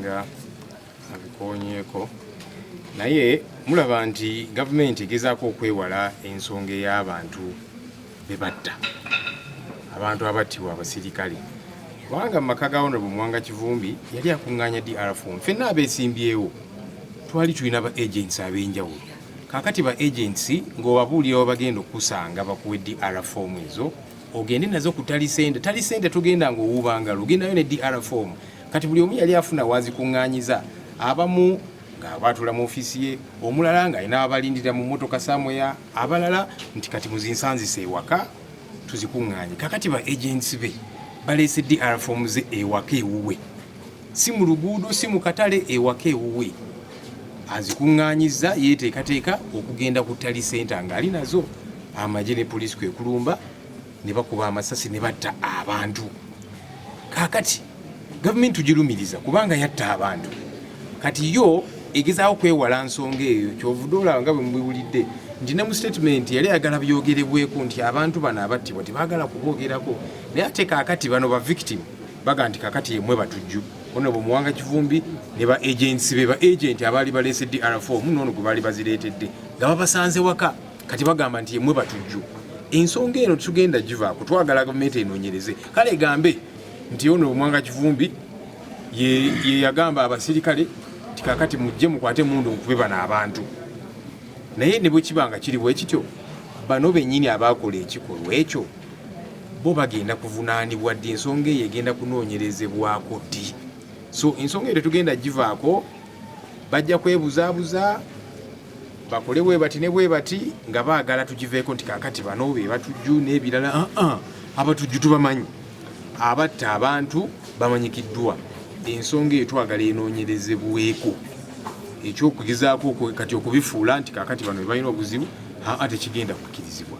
Masenga abikonyeeko naye mulaba nti gavumenti egezaako okwewala ensonga ey'abantu bebatta abantu abattibwa abasirikale kubanga mu maka ga Honorable Mwanga Kivumbi yali akuŋŋaanya DRFOM ffenna abeesimbyewo twali tulina ba agents ab'enjawulo kaakati ba agents ng'obabuulirawo bagenda okusanga bakuwe DRFOM ezo ogende nazo ku tali sente tugenda ng'owuubangalo ogendayo ne DRFOM kati buli omu yali afuna wazikuŋŋaanyiza abamu nga batula mu ofiisi ye omulala ng'alina abalindira mu mmotoka Samoya abalala nti kati muzinsanzise ewaka tuzikuŋŋaanye kakati ba agents be baleese DRFOM ze ewaka ewuwe si mu luguudo si mu katale ewaka ewuwe azikuŋŋaanyiza yeeteekateeka okugenda ku tali senta ng'ali nazo amagye ne poliisi kwe kulumba ne bakuba amasasi ne batta abantu kaakati gavumenti tugirumiriza kubanga yatta abantu kati yo egezaawo kwewala nsonga eyo kyovudde olaba nga bwe mubiwulidde nti ne mu statement yali ayagala byogerebweko nti abantu bano abattibwa tebaagala kuboogerako naye ate kaakati bano ba victim baga nti kaakati yemmwe batujju Honorable Mwanga Kivumbi ne ba agents be ba agent abaali baleese DRFOM n'ono gwe baali bazireetedde nga babasanze waka kati bagamba nti yemmwe batujju ensonga eno tugenda givaako twagala gavumenti enoonyereze kale egambe nti Honorable Mwanga Kivumbi ye yagamba abasirikale nti kaakati mujje mukwate mundu mukube bano abantu naye ne bwe kibanga kiri bwe kityo bano bennyini abaakola ekikolwa ekyo bo bagenda kuvunaanibwa ddi ensonga eyo egenda kunoonyerezebwako ddi so ensonga eyo tugenda givaako bajja kwebuzaabuza bakole bwe bati ne bwe bati nga baagala tugiveeko nti kaakati bano be batujju n'ebirala abatujju tubamanyi abatta abantu bamanyikiddwa ensonga eyo twagala enoonyerezebweko ekyokugezaako kati okubifuula nti kaakati bano be balina obuzibu tekigenda kukkirizibwa